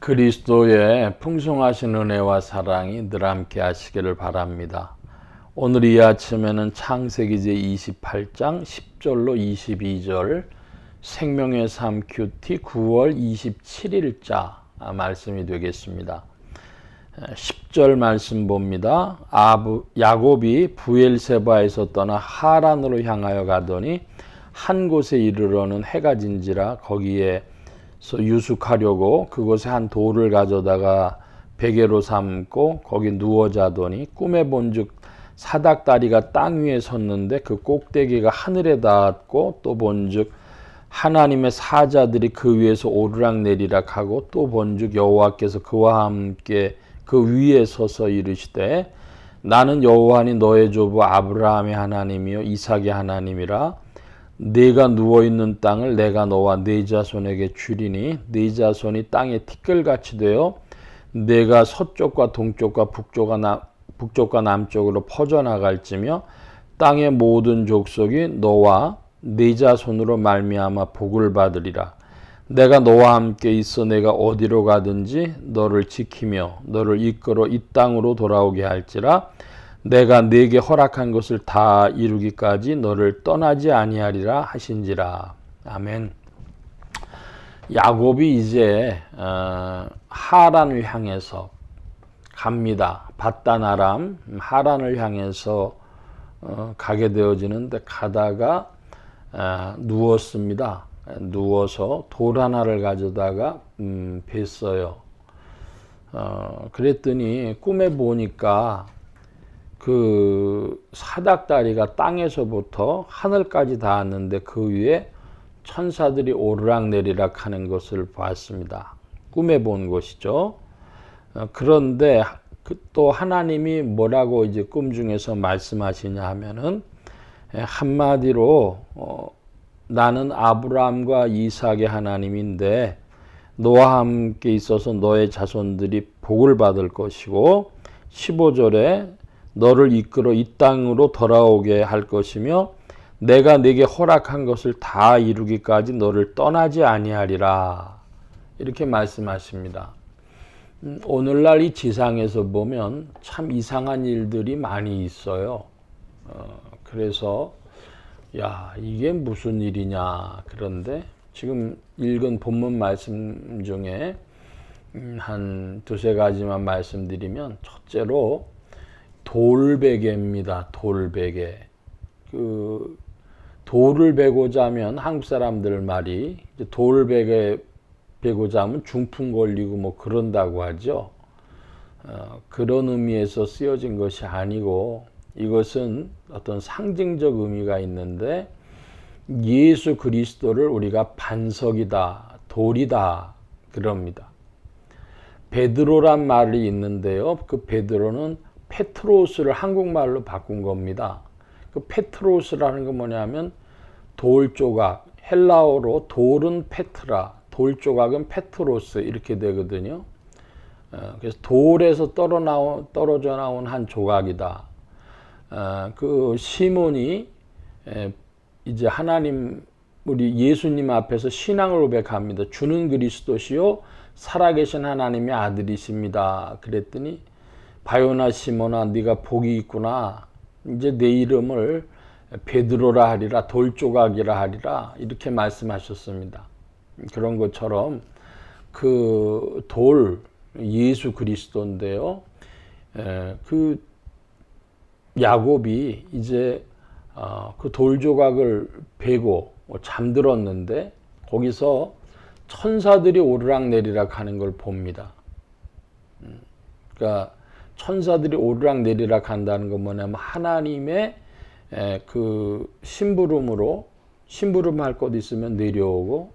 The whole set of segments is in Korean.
그리스도의 풍성하신 은혜와 사랑이 늘 함께 하시기를 바랍니다. 오늘 이 아침에는 창세기 제28장 10절로 22절 생명의 삶 큐티 9월 27일자 말씀이 되겠습니다. 10절 말씀 봅니다. 야곱이 부엘세바에서 떠나 하란으로 향하여 가더니 한 곳에 이르러는 해가 진지라 거기에 유숙하려고 그곳에 한 돌을 가져다가 베개로 삼고 거기 누워 자더니 꿈에 본즉 사닥다리가 땅 위에 섰는데 그 꼭대기가 하늘에 닿았고 또 본즉 하나님의 사자들이 그 위에서 오르락내리락 하고 또 본즉 여호와께서 그와 함께 그 위에 서서 이르시되 나는 여호와니 너의 조부 아브라함의 하나님이요 이삭의 하나님이라. 네가 누워있는 땅을 내가 너와 네 자손에게 주리니 네 자손이 땅에 티끌같이 되어 네가 서쪽과 동쪽과 북쪽과 남쪽으로 퍼져나갈지며 땅의 모든 족속이 너와 네 자손으로 말미암아 복을 받으리라. 내가 너와 함께 있어 내가 어디로 가든지 너를 지키며 너를 이끌어 이 땅으로 돌아오게 할지라. 내가 네게 허락한 것을 다 이루기까지 너를 떠나지 아니하리라 하신지라. 아멘. 야곱이 이제 하란을 향해서 갑니다. 밧단 아람 하란을 향해서 가게 되어지는데 가다가 누웠습니다. 누워서 돌 하나를 가져다가 뱄어요. 그랬더니 꿈에 보니까 그 사닥다리가 땅에서부터 하늘까지 닿았는데 그 위에 천사들이 오르락내리락 하는 것을 봤습니다. 꿈에 본 것이죠. 그런데 또 하나님이 뭐라고 이제 꿈 중에서 말씀하시냐 하면은 한마디로 나는 아브라함과 이삭의 하나님인데 너와 함께 있어서 너의 자손들이 복을 받을 것이고 15절에 너를 이끌어 이 땅으로 돌아오게 할 것이며 내가 네게 허락한 것을 다 이루기까지 너를 떠나지 아니하리라. 이렇게 말씀하십니다. 오늘날 이 지상에서 보면 참 이상한 일들이 많이 있어요. 그래서 야 이게 무슨 일이냐. 그런데 지금 읽은 본문 말씀 중에 한 두세 가지만 말씀드리면 첫째로 돌베개입니다. 돌베개. 그 돌을 베고자 하면 한국 사람들 말이 돌베개 베고자 하면 중풍 걸리고 뭐 그런다고 하죠. 그런 의미에서 쓰여진 것이 아니고 이것은 어떤 상징적 의미가 있는데 예수 그리스도를 우리가 반석이다, 돌이다 그럽니다. 베드로란 말이 있는데요. 그 베드로는 페트로스를 한국말로 바꾼 겁니다. 그 페트로스라는 건 뭐냐면 돌 조각, 헬라어로 돌은 페트라, 돌 조각은 페트로스 이렇게 되거든요. 그래서 돌에서 떨어져 나온 한 조각이다. 그 시몬이 이제 하나님 우리 예수님 앞에서 신앙을 고백합니다. 주는 그리스도시요 살아계신 하나님의 아들이십니다. 그랬더니 바요나 시몬아 네가 복이 있구나. 이제 내 이름을 베드로라 하리라 돌조각이라 하리라 이렇게 말씀하셨습니다. 그런 것처럼 그 돌 예수 그리스도인데요. 그 야곱이 이제 그 돌조각을 베고 잠들었는데 거기서 천사들이 오르락내리락 하는 걸 봅니다. 그러니까 천사들이 오르락내리락 한다는 건 뭐냐면 하나님의 그 심부름할 것 있으면 내려오고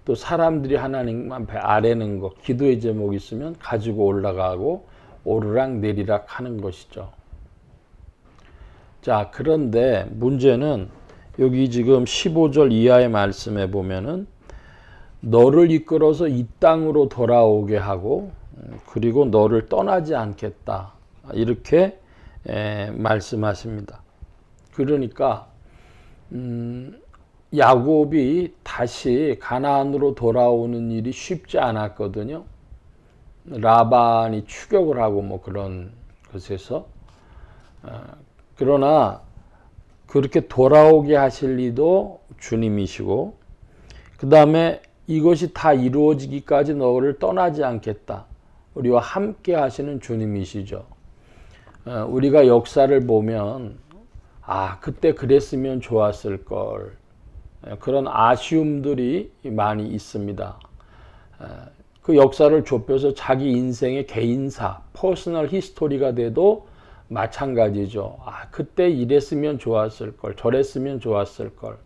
또 사람들이 하나님 앞에 아뢰는 것 기도의 제목 있으면 가지고 올라가고 오르락내리락 하는 것이죠. 자, 그런데 문제는 여기 지금 15절 이하의 말씀에 보면은 너를 이끌어서 이 땅으로 돌아오게 하고 그리고 너를 떠나지 않겠다 이렇게 말씀하십니다. 그러니까 야곱이 다시 가나안으로 돌아오는 일이 쉽지 않았거든요. 라반이 추격을 하고 뭐 그런 것에서 그러나 그렇게 돌아오게 하실 리도 주님이시고 그 다음에 이것이 다 이루어지기까지 너를 떠나지 않겠다. 우리와 함께 하시는 주님이시죠. 우리가 역사를 보면 그때 그랬으면 좋았을 걸 그런 아쉬움들이 많이 있습니다. 그 역사를 좁혀서 자기 인생의 개인사, 퍼스널 히스토리가 돼도 마찬가지죠. 그때 이랬으면 좋았을 걸, 저랬으면 좋았을 걸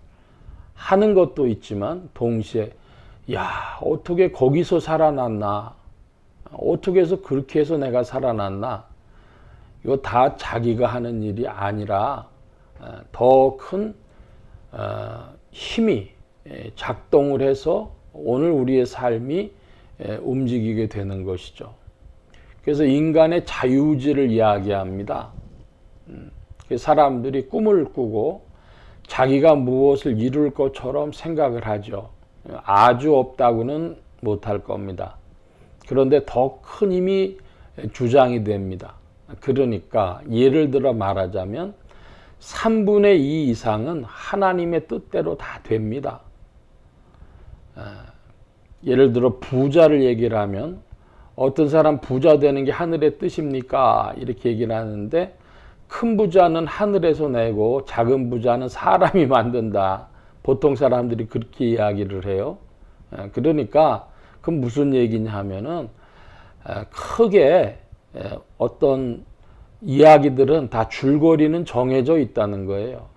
하는 것도 있지만 동시에 어떻게 거기서 살아났나? 어떻게 해서 그렇게 해서 내가 살아났나? 이거 다 자기가 하는 일이 아니라 더 큰 힘이 작동을 해서 오늘 우리의 삶이 움직이게 되는 것이죠. 그래서 인간의 자유의지를 이야기합니다. 사람들이 꿈을 꾸고 자기가 무엇을 이룰 것처럼 생각을 하죠. 아주 없다고는 못할 겁니다. 그런데 더 큰 힘이 주장이 됩니다. 그러니까 예를 들어 말하자면 3분의 2 이상은 하나님의 뜻대로 다 됩니다. 예를 들어 부자를 얘기를 하면 어떤 사람 부자 되는 게 하늘의 뜻입니까? 이렇게 얘기를 하는데 큰 부자는 하늘에서 내고 작은 부자는 사람이 만든다. 보통 사람들이 그렇게 이야기를 해요. 그러니까 그 무슨 얘기냐 하면은 크게 어떤 이야기들은 다 줄거리는 정해져 있다는 거예요.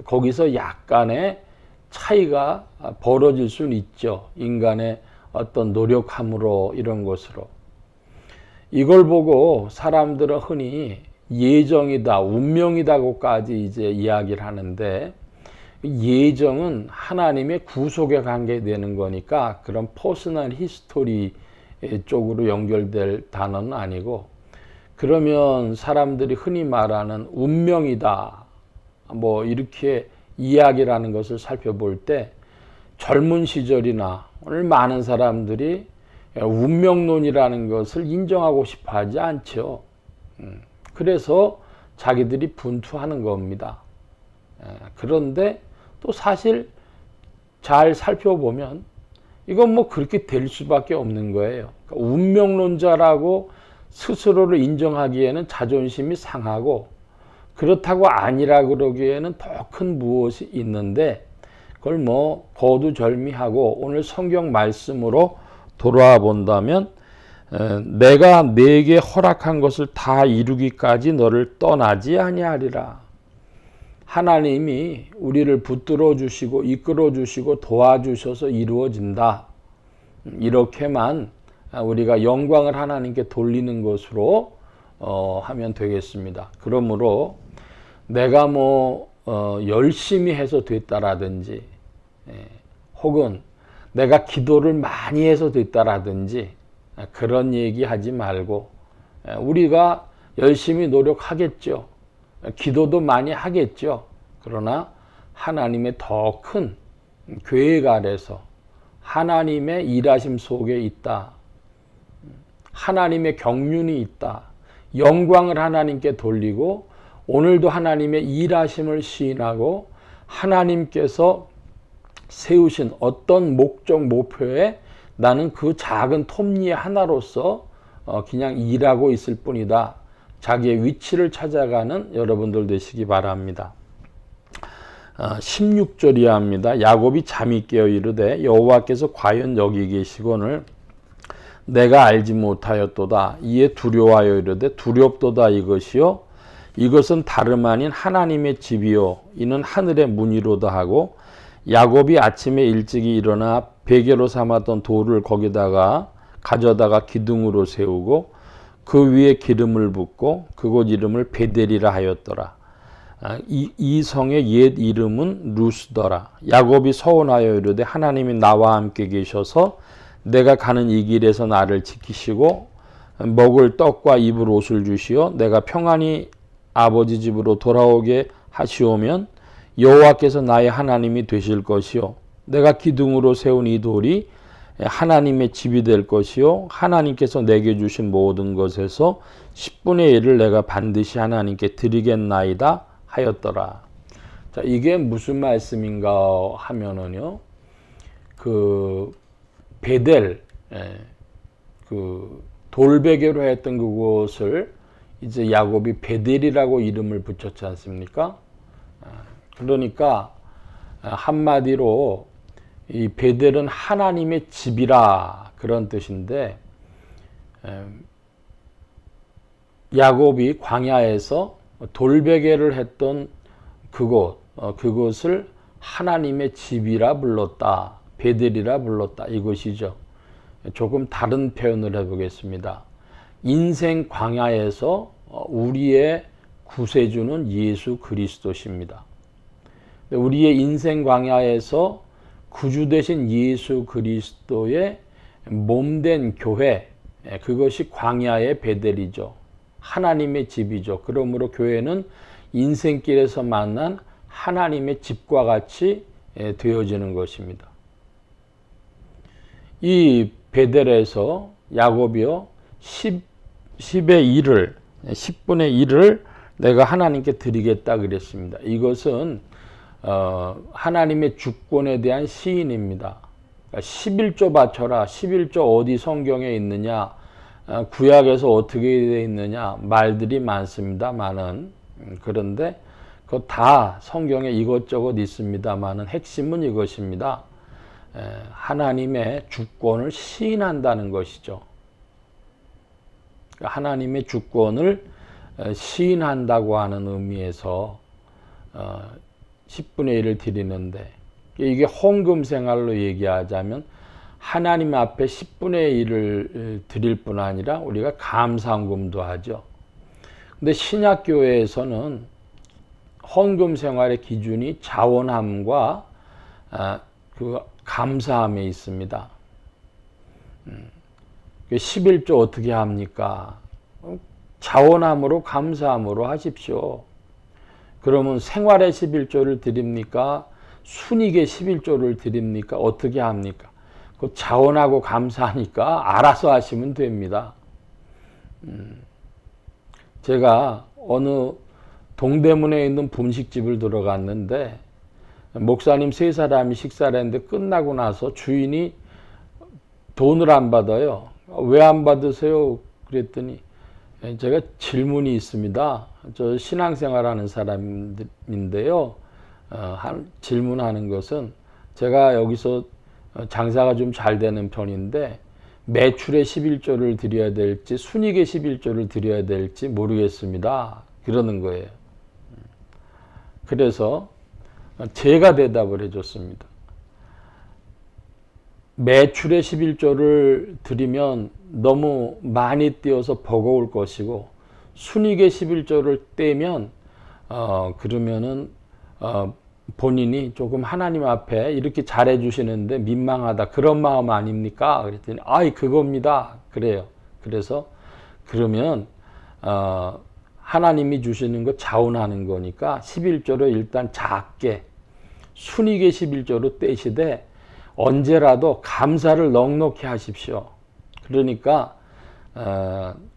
거기서 약간의 차이가 벌어질 수는 있죠. 인간의 어떤 노력함으로 이런 것으로. 이걸 보고 사람들은 흔히 예정이다, 운명이다고까지 이제 이야기를 하는데 예정은 하나님의 구속에 관계되는 거니까 그런 퍼스널 히스토리 쪽으로 연결될 단어는 아니고 그러면 사람들이 흔히 말하는 운명이다 뭐 이렇게 이야기를 하는 것을 살펴볼 때 젊은 시절이나 오늘 많은 사람들이 운명론이라는 것을 인정하고 싶어 하지 않죠. 그래서 자기들이 분투하는 겁니다. 그런데 또 사실 잘 살펴보면 이건 뭐 그렇게 될 수밖에 없는 거예요. 그러니까 운명론자라고 스스로를 인정하기에는 자존심이 상하고 그렇다고 아니라 그러기에는 더 큰 무엇이 있는데 그걸 뭐 거두절미하고 오늘 성경 말씀으로 돌아와 본다면 내가 내게 허락한 것을 다 이루기까지 너를 떠나지 아니하리라. 하나님이 우리를 붙들어 주시고 이끌어 주시고 도와주셔서 이루어진다. 이렇게만 우리가 영광을 하나님께 돌리는 것으로 하면 되겠습니다. 그러므로 내가 뭐 열심히 해서 됐다라든지 혹은 내가 기도를 많이 해서 됐다라든지 그런 얘기 하지 말고 우리가 열심히 노력하겠죠. 기도도 많이 하겠죠. 그러나 하나님의 더 큰 계획 아래서 하나님의 일하심 속에 있다. 하나님의 경륜이 있다. 영광을 하나님께 돌리고 오늘도 하나님의 일하심을 시인하고 하나님께서 세우신 어떤 목적 목표에 나는 그 작은 톱니의 하나로서 그냥 일하고 있을 뿐이다. 자기의 위치를 찾아가는 여러분들 되시기 바랍니다. 16절이야 합니다. 야곱이 잠이 깨어 이르되 여호와께서 과연 여기 계시거늘 내가 알지 못하였도다. 이에 두려워하여 이르되 두렵도다 이것이요 이것은 다름 아닌 하나님의 집이요 이는 하늘의 문이로다 하고 야곱이 아침에 일찍이 일어나 베개로 삼았던 돌을 거기다가 가져다가 기둥으로 세우고 그 위에 기름을 붓고 그곳 이름을 베델이라 하였더라. 이 성의 옛 이름은 루스더라. 야곱이 서원하여 이르되 하나님이 나와 함께 계셔서 내가 가는 이 길에서 나를 지키시고 먹을 떡과 입을 옷을 주시어 내가 평안히 아버지 집으로 돌아오게 하시오면 여호와께서 나의 하나님이 되실 것이요 내가 기둥으로 세운 이 돌이 하나님의 집이 될 것이요 하나님께서 내게 주신 모든 것에서 10분의 1을 내가 반드시 하나님께 드리겠나이다 하였더라. 자, 이게 무슨 말씀인가 하면은요, 그 베델, 그 돌베개로 했던 그곳을 이제 야곱이 베델이라고 이름을 붙였지 않습니까? 그러니까 한마디로 이 베델은 하나님의 집이라 그런 뜻인데, 야곱이 광야에서 돌베개를 했던 그곳을 하나님의 집이라 불렀다, 베델이라 불렀다, 이것이죠. 조금 다른 표현을 해보겠습니다. 인생 광야에서 우리의 구세주는 예수 그리스도십니다. 우리의 인생 광야에서 구주 되신 예수 그리스도의 몸된 교회, 그것이 광야의 베델이죠. 하나님의 집이죠. 그러므로 교회는 인생길에서 만난 하나님의 집과 같이 되어지는 것입니다. 이 베델에서 야곱이요 10분의 1을 내가 하나님께 드리겠다 그랬습니다. 이것은 하나님의 주권에 대한 시인입니다. 11조 바쳐라. 11조 어디 성경에 있느냐, 구약에서 어떻게 되어 있느냐 말들이 많습니다만은, 그런데 그거 다 성경에 이것저것 있습니다만은 핵심은 이것입니다. 하나님의 주권을 시인한다는 것이죠. 하나님의 주권을 시인한다고 하는 의미에서 10분의 1을 드리는데, 이게 헌금 생활로 얘기하자면 하나님 앞에 10분의 1을 드릴 뿐 아니라 우리가 감사헌금도 하죠. 근데 신약교회에서는 헌금 생활의 기준이 자원함과 그 감사함에 있습니다. 11조 어떻게 합니까? 자원함으로 감사함으로 하십시오. 그러면 생활의 11조를 드립니까? 순익의 11조를 드립니까? 어떻게 합니까? 그 자원하고 감사하니까 알아서 하시면 됩니다. 제가 어느 동대문에 있는 분식집을 들어갔는데 목사님 3사람이 식사를 했는데 끝나고 나서 주인이 돈을 안 받아요. 왜 안 받으세요? 그랬더니 제가 질문이 있습니다. 저 신앙생활하는 사람인데요. 질문하는 것은 제가 여기서 장사가 좀 잘 되는 편인데 매출의 11조를 드려야 될지 순익의 11조를 드려야 될지 모르겠습니다. 그러는 거예요. 그래서 제가 대답을 해줬습니다. 매출의 11조를 드리면 너무 많이 띄어서 버거울 것이고, 순익의 11조를 떼면 그러면은 본인이 조금 하나님 앞에 이렇게 잘해 주시는데 민망하다, 그런 마음 아닙니까? 그랬더니 아이 그겁니다. 그래요. 그래서 그러면 하나님이 주시는 거 자원하는 거니까 11조로 일단 작게 순익의 11조로 떼시되 언제라도 감사를 넉넉히 하십시오. 그러니까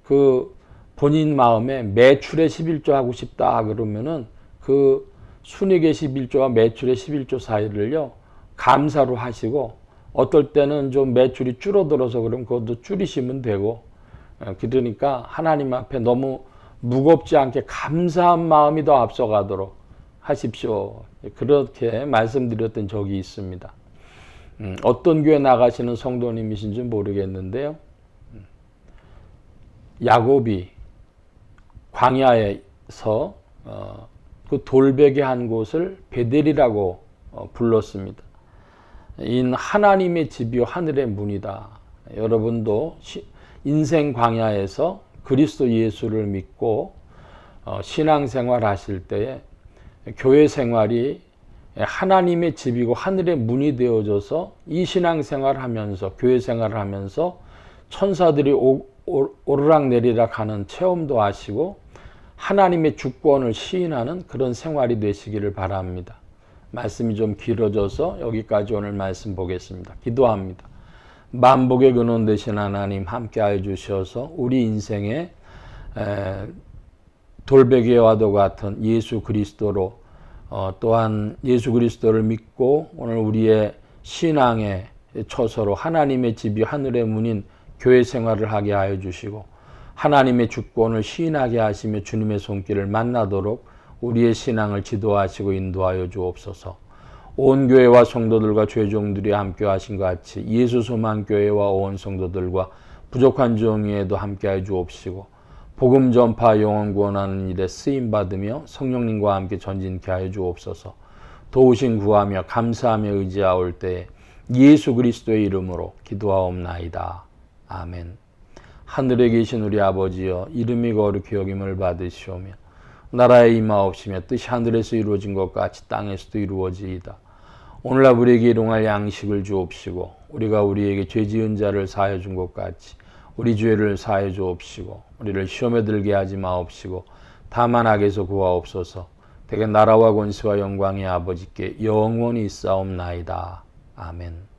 그 본인 마음에 매출의 11조 하고 싶다 그러면은 그 순익의 11조와 매출의 11조 사이를요 감사로 하시고, 어떨 때는 좀 매출이 줄어들어서 그러면 그것도 줄이시면 되고, 그러니까 하나님 앞에 너무 무겁지 않게 감사한 마음이 더 앞서가도록 하십시오. 그렇게 말씀드렸던 적이 있습니다. 어떤 교회 나가시는 성도님이신지 모르겠는데요. 야곱이 광야에서 그 돌베개 한 곳을 베델이라고 불렀습니다. 인 하나님의 집이요 하늘의 문이다. 여러분도 인생 광야에서 그리스도 예수를 믿고 신앙생활 하실 때에 교회 생활이 하나님의 집이고 하늘의 문이 되어져서 이 신앙생활 하면서 교회 생활을 하면서 천사들이 오르락내리락 하는 체험도 하시고 하나님의 주권을 시인하는 그런 생활이 되시기를 바랍니다. 말씀이 좀 길어져서 여기까지 오늘 말씀 보겠습니다. 기도합니다. 만복의 근원 되신 하나님 함께하여 주셔서 우리 인생에 돌베개와도 같은 예수 그리스도로 또한 예수 그리스도를 믿고 오늘 우리의 신앙의 처소로 하나님의 집이 하늘의 문인 교회 생활을 하게 하여 주시고 하나님의 주권을 시인하게 하시며 주님의 손길을 만나도록 우리의 신앙을 지도하시고 인도하여 주옵소서. 온 교회와 성도들과 죄종들이 함께 하신 것 같이 예수 소망 교회와 온 성도들과 부족한 종위에도 함께 하여 주옵시고 복음 전파 영혼 구원하는 일에 쓰임 받으며 성령님과 함께 전진케 하여 주옵소서. 도우신 구하며 감사하며 의지하올 때에 예수 그리스도의 이름으로 기도하옵나이다. 아멘. 하늘에 계신 우리 아버지여, 이름이 거룩히 여김을 받으시오며 나라에 임하옵시며 뜻이 하늘에서 이루어진 것 같이 땅에서도 이루어지이다. 오늘날 우리에게 일용할 양식을 주옵시고 우리가 우리에게 죄 지은 자를 사하여 준 것 같이 우리 죄를 사하여 주옵시고 우리를 시험에 들게 하지 마옵시고 다만 악에서 구하옵소서. 대개 나라와 권세와 영광의 아버지께 영원히 있사옵나이다. 아멘.